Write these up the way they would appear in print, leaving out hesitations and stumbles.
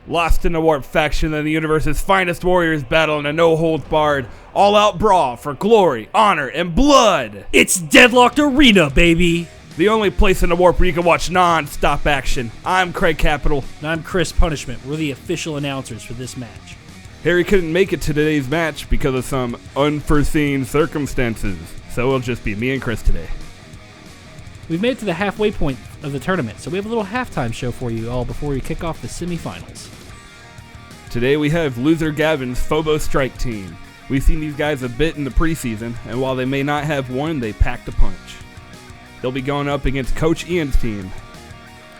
Lost in the Warp faction and the universe's finest warriors battle in a no-holds-barred, all-out brawl for glory, honor, and blood. It's DeadLocked Arena, baby! The only place in the Warp where you can watch non-stop action. I'm Craig Capital. And I'm Chris Punishment. We're the official announcers for this match. Harry couldn't make it to today's match because of some unforeseen circumstances, so it'll just be me and Chris today. We've made it to the halfway point of the tournament, so we have a little halftime show for you all before we kick off the semifinals. Today we have loser Gavin's Phobos Striketeam. We've seen these guys a bit in the preseason, and while they may not have won, they packed a punch. They'll be going up against Coach Ian's team.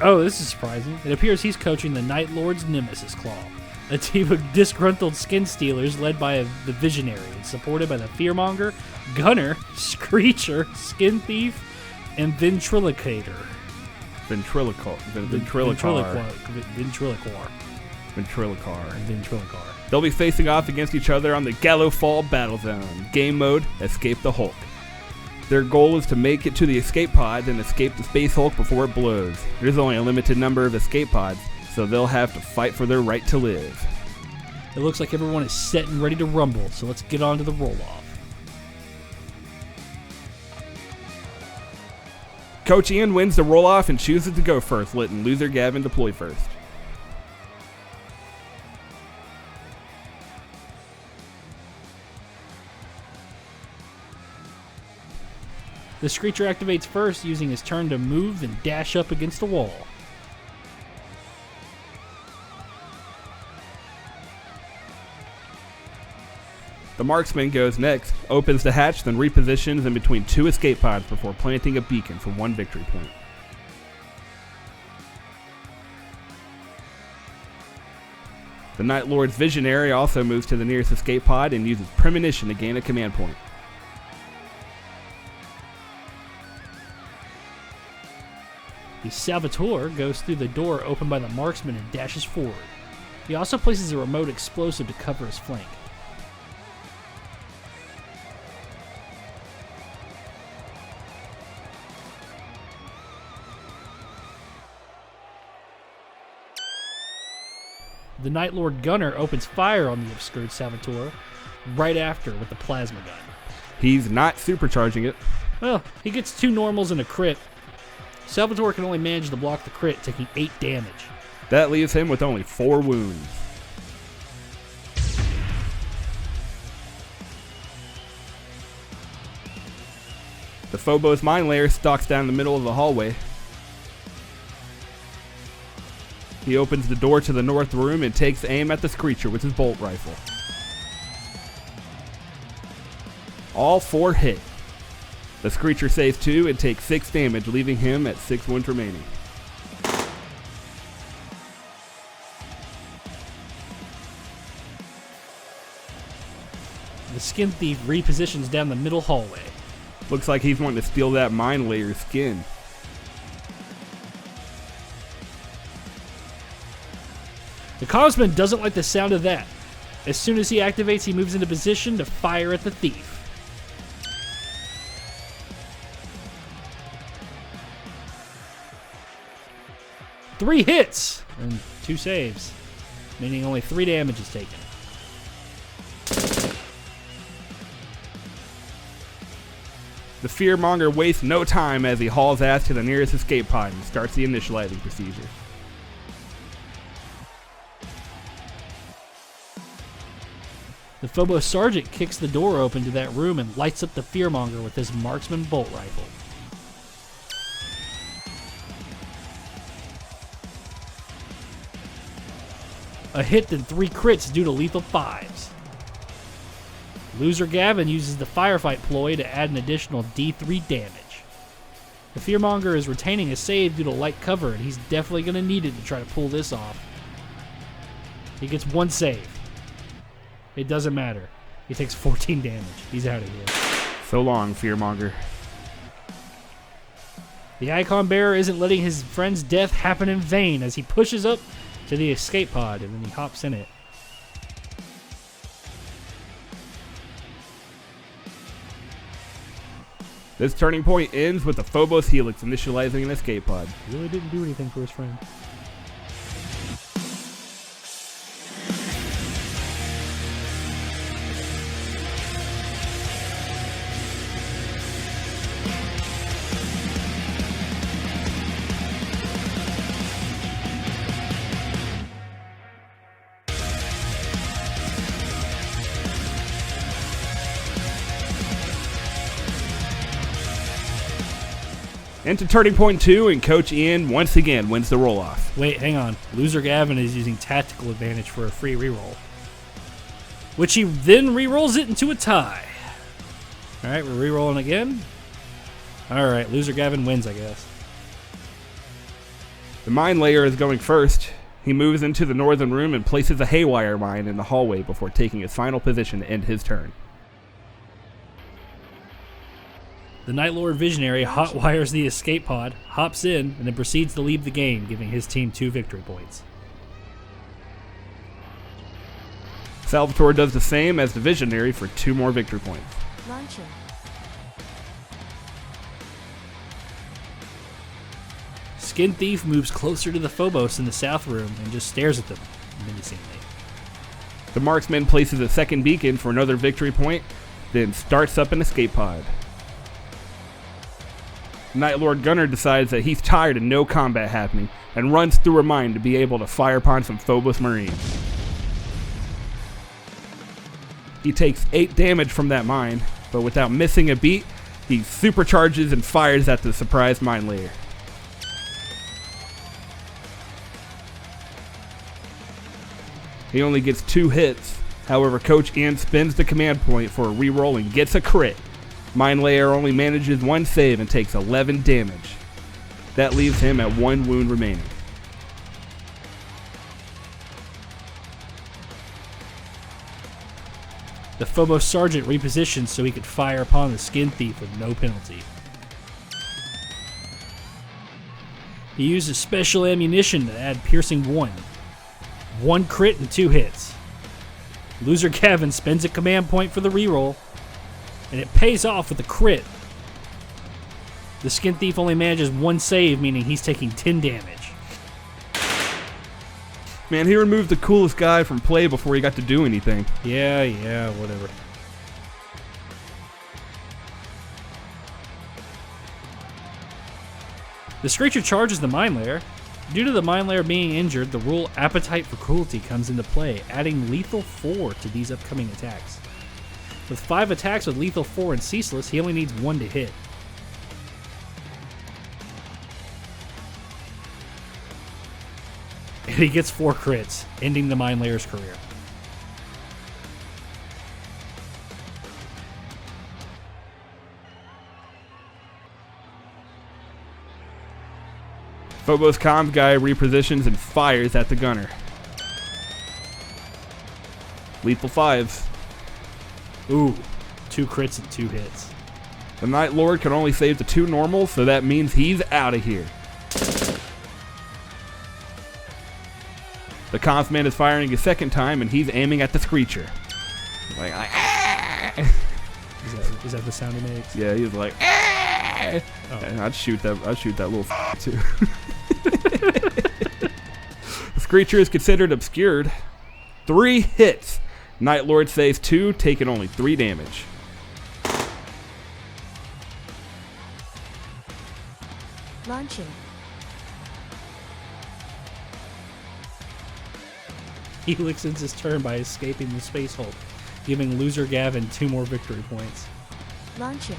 Oh, this is surprising. It appears he's coaching the Night Lord's Nemesis Claw, a team of disgruntled skin stealers led by the Visionary and supported by the Fearmonger, Gunner, Screecher, Skin Thief, and Ventriloquator. Ventriloquar. They'll be facing off against each other on the Gallow Fall Battle Zone. Game mode, Escape the Hulk. Their goal is to make it to the escape pod and escape the Space Hulk before it blows. There's only a limited number of escape pods, so they'll have to fight for their right to live. It looks like everyone is set and ready to rumble, so let's get on to the roll-off. Coach Ian wins the roll-off and chooses to go first, letting loser Gavin deploy first. The Screecher activates first, using his turn to move and dash up against the wall. The Marksman goes next, opens the hatch, then repositions in between two escape pods before planting a beacon for one victory point. The Night Lord's Visionary also moves to the nearest escape pod and uses Premonition to gain a command point. The Salvatore goes through the door opened by the Marksman and dashes forward. He also places a remote explosive to cover his flank. The Night Lord Gunner opens fire on the obscured Salvatore right after with the plasma gun. He's not supercharging it. Well, he gets 2 normals and a crit. Salvatore can only manage to block the crit, taking 8 damage. That leaves him with only 4 wounds. The Phobos mine layer stalks down the middle of the hallway. He opens the door to the north room and takes aim at the Screecher with his bolt rifle. All 4 hit. The Screecher saves 2 and takes 6 damage, leaving him at 6 wounds remaining. The Skin Thief repositions down the middle hallway. Looks like he's wanting to steal that mine layer's skin. The Cogsman doesn't like the sound of that. As soon as he activates, he moves into position to fire at the thief. Three hits and 2 saves, meaning only 3 damage is taken. The Fearmonger wastes no time as he hauls ass to the nearest escape pod and starts the initializing procedure. The Phobos Sergeant kicks the door open to that room and lights up the Fearmonger with his marksman bolt rifle. A hit then 3 crits due to lethal 5s. Loser Gavin uses the firefight ploy to add an additional D3 damage. The Fearmonger is retaining a save due to light cover, and he's definitely going to need it to try to pull this off. He gets 1 save. It doesn't matter. He takes 14 damage. He's out of here. So long, Fearmonger. The Icon Bearer isn't letting his friend's death happen in vain as he pushes up to the escape pod and then he hops in it. This turning point ends with the Phobos Helix initializing an escape pod. He really didn't do anything for his friend. Into Turning Point 2, and Coach Ian once again wins the roll-off. Wait, hang on. Loser Gavin is using tactical advantage for a free reroll, which he then rerolls it into a tie. All right, we're rerolling again. All right, Loser Gavin wins, I guess. The mine layer is going first. He moves into the northern room and places a haywire mine in the hallway before taking his final position to end his turn. The Night Lord Visionary hotwires the escape pod, hops in, and then proceeds to leave the game, giving his team 2 victory points. Salvatore does the same as the Visionary for 2 more victory points. Launching. Skin Thief moves closer to the Phobos in the south room and just stares at them menacingly. The Marksman places a second beacon for another victory point, then starts up an escape pod. Night Lord Gunner decides that he's tired of no combat happening and runs through a mine to be able to fire upon some Phobos Marines. He takes 8 damage from that mine, but without missing a beat, he supercharges and fires at the surprised mine layer. He only gets 2 hits. However, Coach Ian spins the command point for a reroll and gets a crit. Mine Layer only manages 1 save and takes 11 damage. That leaves him at 1 wound remaining. The Phobos Sergeant repositions so he could fire upon the Skin Thief with no penalty. He uses special ammunition to add piercing 1. 1 crit and 2 hits. Loser Gavin spends a command point for the reroll, and it pays off with a crit. The Skin Thief only manages 1 save, meaning he's taking 10 damage. Man, he removed the coolest guy from play before he got to do anything. Yeah, whatever. The Screecher charges the Mine Layer. Due to the Mine Layer being injured, the rule Appetite for Cruelty comes into play, adding lethal 4 to these upcoming attacks. With 5 attacks with lethal 4 and Ceaseless, he only needs 1 to hit. And he gets 4 crits, ending the Mine Layer's career. Phobos comms guy repositions and fires at the gunner. Lethal 5s. Ooh, 2 crits and 2 hits. The Night Lord can only save the 2 normals, so that means he's out of here. The Constman is firing a second time, and he's aiming at the Screecher. Like, ah! Is that the sound he makes? Yeah, he's like, ah! Oh. And I'd shoot that little too. The Screecher is considered obscured. 3 hits. Night Lord saves 2, taking only 3 damage. Launching. Helix ends his turn by escaping the Space Hulk, giving Loser Gavin 2 more victory points. Launching.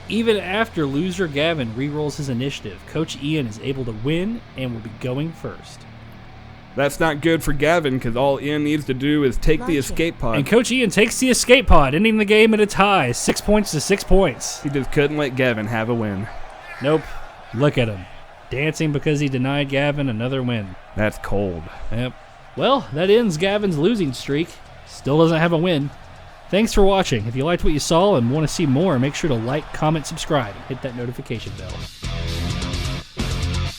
Even after Loser Gavin rerolls his initiative, Coach Ian is able to win and will be going first. That's not good for Gavin, because all Ian needs to do is take the escape pod. And Coach Ian takes the escape pod, ending the game at a tie, 6 points to 6 points. He just couldn't let Gavin have a win. Nope. Look at him. Dancing because he denied Gavin another win. That's cold. Yep. Well, that ends Gavin's losing streak. Still doesn't have a win. Thanks for watching. If you liked what you saw and want to see more, make sure to like, comment, subscribe, and hit that notification bell.